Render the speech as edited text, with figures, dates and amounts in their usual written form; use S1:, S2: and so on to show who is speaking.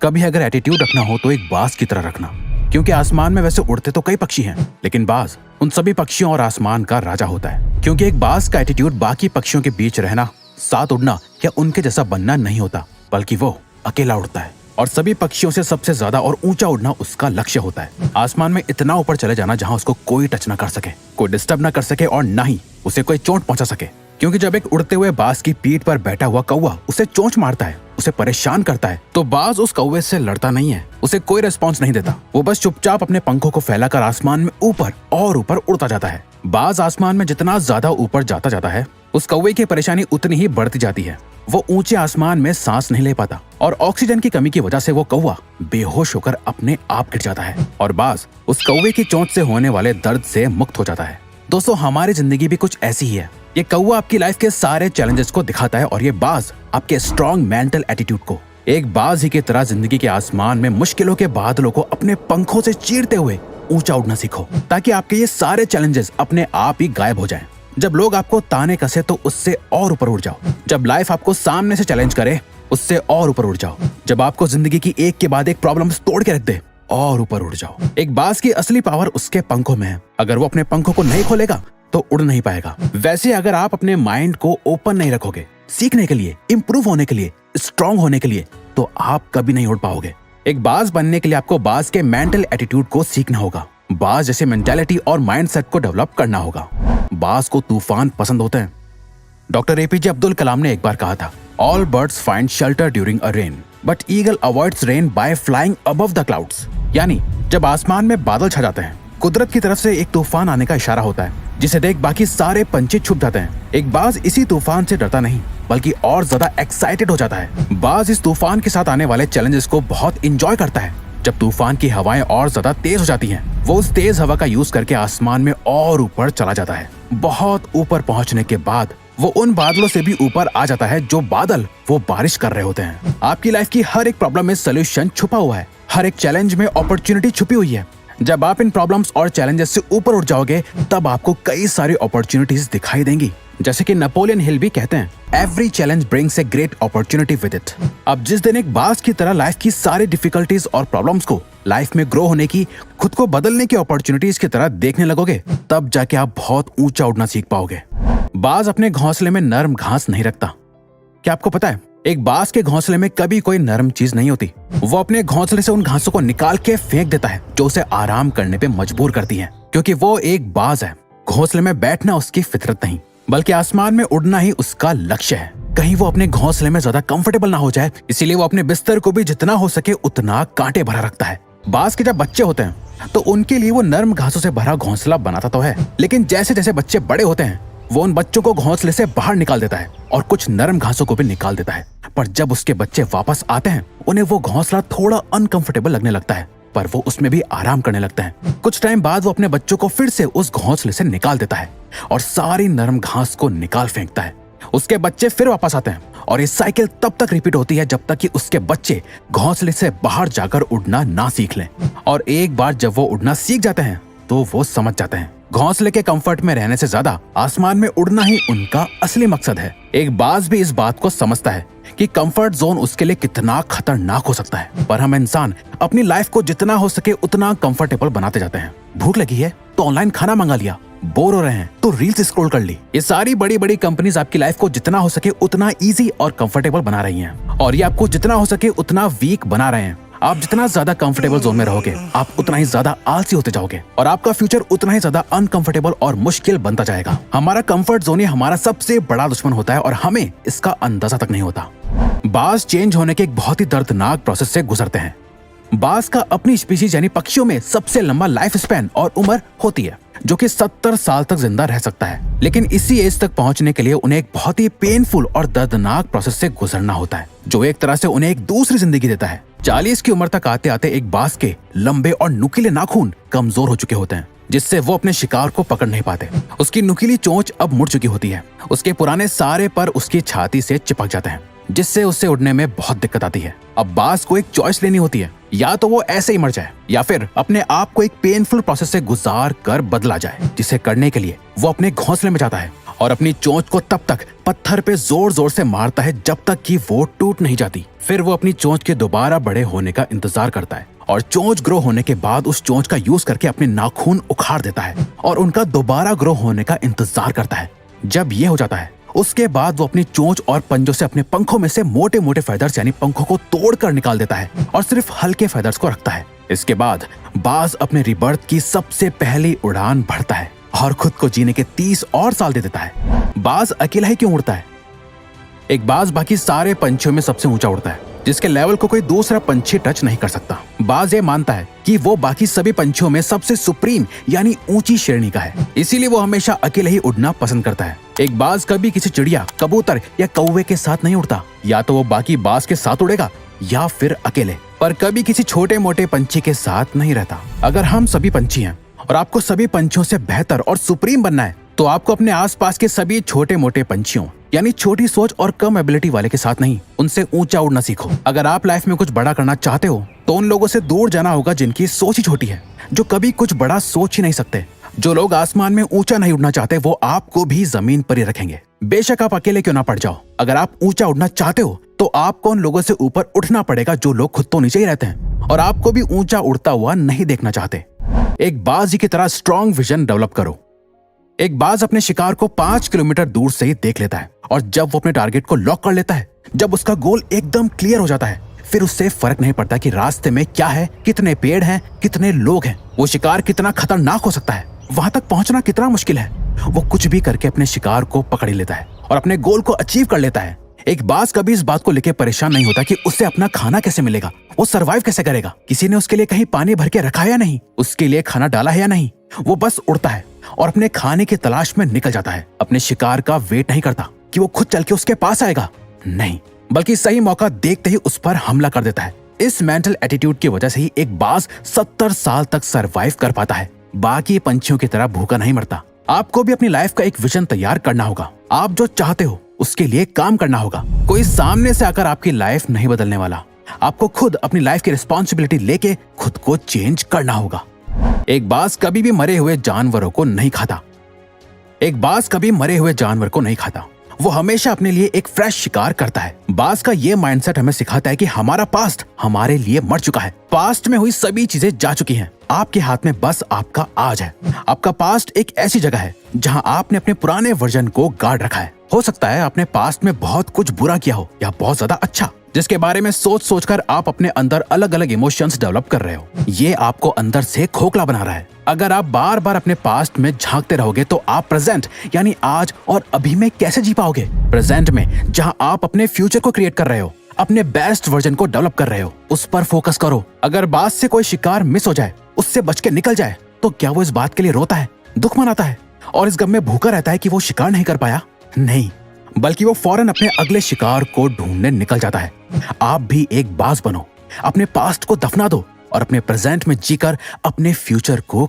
S1: कभी अगर एटीट्यूड रखना हो तो एक बाज की तरह रखना, क्योंकि आसमान में वैसे उड़ते तो कई पक्षी हैं, लेकिन बाज उन सभी पक्षियों और आसमान का राजा होता है। क्योंकि एक बाज का एटीट्यूड बाकी पक्षियों के बीच रहना, साथ उड़ना या उनके जैसा बनना नहीं होता, बल्कि वो अकेला उड़ता है और सभी पक्षियों से सबसे ज्यादा और ऊंचा उड़ना उसका लक्ष्य होता है। आसमान में इतना ऊपर चले जाना जहां उसको कोई टच ना कर सके, कोई डिस्टर्ब ना कर सके और ना ही उसे कोई चोट पहुंचा सके। क्योंकि जब एक उड़ते हुए बाज की पीठ पर बैठा हुआ कौवा उसे चोंच मारता है, उसे परेशान करता है, तो बाज उस कौवे से लड़ता नहीं है, उसे कोई रिस्पॉन्स नहीं देता। वो बस चुपचाप अपने पंखों को फैलाकर आसमान में ऊपर और ऊपर उड़ता जाता है। बाज आसमान में जितना ज्यादा ऊपर जाता जाता है, उस कौवे की परेशानी उतनी ही बढ़ती जाती है। वो ऊंचे आसमान में सांस नहीं ले पाता और ऑक्सीजन की कमी की वजह से वो कौवा बेहोश होकर अपने आप गिर जाता है और बाज उस कौवे की चोंच से होने वाले दर्द से मुक्त हो जाता है। दोस्तों, हमारी जिंदगी भी कुछ ऐसी ही है। ये कौवा आपकी लाइफ के सारे चैलेंजेस को दिखाता है और ये बाज आपके स्ट्रॉन्ग मेंटल एटीट्यूड को। एक बाज ही की तरह जिंदगी के आसमान में मुश्किलों के बादलों को अपने पंखों से चीरते हुए ऊंचा उड़ना सीखो, ताकि आपके ये सारे चैलेंजेस अपने आप ही गायब हो जाएं। जब लोग आपको ताने कसे तो उससे और ऊपर उड़ जाओ। जब लाइफ आपको सामने से चैलेंज करे, उससे और ऊपर उड़ जाओ। जब आपको जिंदगी की एक के बाद एक प्रॉब्लम्स तोड़ के रख दे, और ऊपर उड़ जाओ। एक बाज की असली पावर उसके पंखों में है। अगर वो अपने पंखों को नहीं खोलेगा तो उड़ नहीं पाएगा। वैसे अगर आप अपने माइंड को ओपन नहीं रखोगे सीखने के लिए, इंप्रूव होने के लिए, स्ट्रांग होने के लिए, तो आप कभी नहीं उड़ पाओगे। एक बाज बनने के लिए आपको बाज के मेंटल एटीट्यूड को सीखना होगा, बाज जैसे मेंटालिटी और माइंडसेट को डेवलप करना होगा। बाज को तूफान पसंद होते हैं। डॉक्टर एपीजे अब्दुल कलाम ने एक बार कहा था, all birds find shelter during a rain, but eagle avoids rain by flying above the clouds. यानी जब आसमान में बादल छा जाते हैं, कुदरत की तरफ से एक तूफान आने का इशारा होता है, जिसे देख बाकी सारे पंछी छुप जाते हैं। एक बाज इसी तूफान से डरता नहीं, बल्कि और ज्यादा एक्साइटेड हो जाता है। बाज इस तूफान के साथ आने वाले चैलेंजेस को बहुत इंजॉय करता है। जब तूफान की हवाएं और ज्यादा तेज हो जाती हैं, वो उस तेज हवा का यूज करके आसमान में और ऊपर चला जाता है। बहुत ऊपर पहुंचने के बाद वो उन बादलों से भी ऊपर आ जाता है जो बादल वो बारिश कर रहे होते हैं। आपकी लाइफ की हर एक प्रॉब्लम में सोल्यूशन छुपा हुआ है, हर एक चैलेंज में अपॉर्चुनिटी छुपी हुई है। जब आप इन प्रॉब्लम्स और चैलेंजेस से ऊपर उठ जाओगे, तब आपको कई सारी अपॉर्चुनिटीज दिखाई देंगी। जैसे कि नेपोलियन हिल भी कहते हैं, every challenge brings a great opportunity with it. अब जिस दिन एक बाज की तरह लाइफ की सारी डिफिकल्टीज और प्रॉब्लम्स को लाइफ में ग्रो होने की, खुद को बदलने की अपॉर्चुनिटीज की तरह देखने लगोगे, तब जाके आप बहुत ऊंचा उड़ना सीख पाओगे। बाज अपने घोंसले में नरम घास नहीं रखता। क्या आपको पता है, एक बाज के घोंसले में कभी कोई नरम चीज नहीं होती। वो अपने घोंसले से उन घासों को निकाल के फेंक देता है जो उसे आराम करने पे मजबूर करती है, क्योंकि वो एक बाज है। घोंसले में बैठना उसकी फितरत नहीं, बल्कि आसमान में उड़ना ही उसका लक्ष्य है। कहीं वो अपने घोंसले में ज्यादा कंफर्टेबल ना हो जाए, इसीलिए वो अपने बिस्तर को भी जितना हो सके उतना कांटे भरा रखता है। बाज के जब बच्चे होते हैं तो उनके लिए वो नरम घासों से भरा घोंसला बनाता तो है, लेकिन जैसे जैसे बच्चे बड़े होते हैं, वो उन बच्चों को घोंसले से बाहर निकाल देता है और कुछ नरम घासों को भी निकाल देता है। पर जब उसके बच्चे वापस आते हैं, उन्हें वो घोंसला थोड़ा अनकंफर्टेबल लगने लगता है, पर वो उसमें भी आराम करने लगते हैं। कुछ टाइम बाद वो अपने बच्चों को फिर से उस घोंसले से निकाल देता है और सारी नरम घास को निकाल फेंकता है। उसके बच्चे फिर वापस आते हैं और ये साइकिल तब तक रिपीट होती है जब तक कि उसके बच्चे घोंसले से बाहर जाकर उड़ना ना सीख लें। और एक बार जब वो उड़ना सीख जाते हैं तो वो समझ जाते हैं घोंसले के कंफर्ट में रहने से ज्यादा आसमान में उड़ना ही उनका असली मकसद है। एक बाज भी इस बात को समझता है कि कंफर्ट जोन उसके लिए कितना खतरनाक हो सकता है, पर हम इंसान अपनी लाइफ को जितना हो सके उतना कंफर्टेबल बनाते जाते हैं। भूख लगी है तो ऑनलाइन खाना मंगा लिया, बोर हो रहे हैं तो रील्स स्क्रॉल कर ली। ये सारी बड़ी बड़ी कंपनीज आपकी लाइफ को जितना हो सके उतना इजी और कंफर्टेबल बना रही हैं, और ये आपको जितना हो सके उतना वीक बना रहे हैं। आप जितना ज्यादा कंफर्टेबल जोन में रहोगे, आप उतना ही ज्यादा आलसी होते जाओगे और आपका फ्यूचर उतना ही ज्यादा अनकंफर्टेबल और मुश्किल बनता जाएगा। हमारा कंफर्ट जोन ही हमारा सबसे बड़ा दुश्मन होता है और हमें इसका अंदाजा तक नहीं होता। बाज चेंज होने के एक बहुत ही दर्दनाक प्रोसेस से गुजरते हैं। बाज का अपनी स्पीशीज यानी पक्षियों में सबसे लंबा लाइफ स्पैन और उम्र होती है, जो कि 70 साल तक जिंदा रह सकता है। लेकिन इसी एज तक पहुंचने के लिए उन्हें एक बहुत ही पेनफुल और दर्दनाक प्रोसेस से गुजरना होता है, जो एक तरह से उन्हें एक दूसरी जिंदगी देता है। 40 की उम्र तक आते आते एक बाज के लंबे और नुकीले नाखून कमजोर हो चुके होते हैं, जिससे वो अपने शिकार को पकड़ नहीं पाते। उसकी नुकीली चोंच अब मुड़ चुकी होती है, उसके पुराने सारे पर उसकी छाती से चिपक जाते हैं, जिससे उससे उड़ने में बहुत दिक्कत आती है। अब बाज को एक चॉइस लेनी होती है, या तो वो ऐसे ही मर जाए या फिर अपने आप को एक पेनफुल प्रोसेस से गुजार कर बदला जाए, जिसे करने के लिए वो अपने घोंसले में जाता है और अपनी चोंच को तब तक पत्थर पे जोर जोर से मारता है जब तक कि वो टूट नहीं जाती। फिर वो अपनी चोंच के दोबारा बड़े होने का इंतजार करता है और चोंच ग्रो होने के बाद उस चोंच का यूज करके अपने नाखून उखाड़ देता है और उनका दोबारा ग्रो होने का इंतजार करता है। जब ये हो जाता है उसके बाद वो अपनी चोंच और पंजों से अपने पंखों में से मोटे मोटे फेदर्स यानी पंखों को तोड़कर निकाल देता है और सिर्फ हल्के फेदर्स को रखता है। इसके बाद बाज अपने रिबर्थ की सबसे पहली उड़ान भरता है और खुद को जीने के 30 और साल दे देता है। बाज अकेला ही क्यों उड़ता है? एक बाज बाकी सारे पंछियों में सबसे ऊंचा उड़ता है, जिसके लेवल को कोई दूसरा पंछी टच नहीं कर सकता। बाज ये मानता है कि वो बाकी सभी पंछियों में सबसे सुप्रीम यानी ऊंची श्रेणी का है, इसीलिए वो हमेशा अकेले ही उड़ना पसंद करता है। एक बाज कभी किसी चिड़िया, कबूतर या कौवे के साथ नहीं उड़ता, या तो वो बाकी बाज के साथ उड़ेगा या फिर अकेले, पर कभी किसी छोटे मोटे पंछी के साथ नहीं रहता। अगर हम सभी पंछी हैं और आपको सभी पंछियों से बेहतर और सुप्रीम बनना है तो आपको अपने आसपास के सभी छोटे मोटे पंछियों यानी छोटी सोच और कम एबिलिटी वाले के साथ नहीं, उनसे ऊंचा उड़ना सीखो। अगर आप लाइफ में कुछ बड़ा करना चाहते हो तो उन लोगों से दूर जाना होगा जिनकी सोच ही छोटी है, जो कभी कुछ बड़ा सोच ही नहीं सकते। जो लोग आसमान में ऊंचा नहीं उड़ना चाहते वो आपको भी जमीन पर ही रखेंगे, बेशक आप अकेले क्यों ना पड़ जाओ। अगर आप ऊंचा उड़ना चाहते हो तो आपको उन लोगों से ऊपर उठना पड़ेगा जो लोग खुद तो नीचे ही रहते हैं और आपको भी ऊंचा उड़ता हुआ नहीं देखना चाहते। एक बाज की तरह स्ट्रॉन्ग विजन डेवलप करो। एक बाज अपने शिकार को 5 किलोमीटर दूर से ही देख लेता है और जब वो अपने टारगेट को लॉक कर लेता है, जब उसका गोल एकदम क्लियर हो जाता है, फिर उससे फर्क नहीं पड़ता कि रास्ते में क्या है, कितने पेड़ हैं, कितने लोग हैं, वो शिकार कितना खतरनाक हो सकता है, वहां तक पहुंचना कितना मुश्किल है। वो कुछ भी करके अपने शिकार को पकड़ लेता है और अपने गोल को अचीव कर लेता है। एक बाज कभी इस बात को लेकर परेशान नहीं होता कि उसे अपना खाना कैसे मिलेगा, वो सरवाइव कैसे करेगा, किसी ने उसके लिए कहीं पानी भर के रखा है या नहीं, उसके लिए खाना डाला है या नहीं। वो बस उड़ता है और अपने खाने की तलाश में निकल जाता है। अपने शिकार का वेट नहीं करता कि वो खुद चल के उसके पास आएगा, नहीं, बल्कि सही मौका देखते ही उस पर हमला कर देता है। इस मेंटल एटीट्यूड की वजह से ही एक बाज 70 साल तक सरवाइव कर पाता है, बाकी पंछियों की तरह भूखा नहीं मरता। आपको भी अपनी लाइफ का एक विजन तैयार करना होगा। आप जो चाहते हो उसके लिए काम करना होगा। कोई सामने से आकर आपकी लाइफ नहीं बदलने वाला, आपको खुद अपनी लाइफ की रिस्पॉन्सिबिलिटी लेके खुद को चेंज करना होगा। एक बाज कभी भी मरे हुए जानवरों को नहीं खाता। एक बाज कभी मरे हुए जानवर को नहीं खाता, वो हमेशा अपने लिए एक फ्रेश शिकार करता है। बाज का ये माइंडसेट हमें सिखाता है कि हमारा पास्ट हमारे लिए मर चुका है, पास्ट में हुई सभी चीजें जा चुकी हैं, आपके हाथ में बस आपका आज है। आपका पास्ट एक ऐसी जगह है जहां आपने अपने पुराने वर्जन को गार्ड रखा है। हो सकता है आपने पास्ट में बहुत कुछ बुरा किया हो या बहुत ज्यादा अच्छा, जिसके बारे में सोच सोचकर आप अपने अंदर अलग अलग इमोशंस डेवलप कर रहे हो। ये आपको अंदर से खोखला बना रहा है। अगर आप बार बार अपने पास्ट में झांकते रहोगे तो आप प्रेजेंट यानी आज और अभी में कैसे जी पाओगे? प्रेजेंट में जहां आप अपने फ्यूचर को क्रिएट कर रहे हो, अपने बेस्ट वर्जन को डेवलप कर रहे हो, उस पर फोकस करो। अगर बाज से कोई शिकार मिस हो जाए, उससे बच के निकल जाए, तो क्या वो इस बात के लिए रोता है, दुख मनाता है और इस गम में भूखा रहता है कि वो शिकार नहीं कर पाया? नहीं, बल्कि वो फौरन अपने अगले शिकार को ढूंढने निकल जाता है। आप भी एक बाज बनो, अपने पास्ट को दफना दो और अपने प्रेजेंट में जीकर अपने फ्यूचर को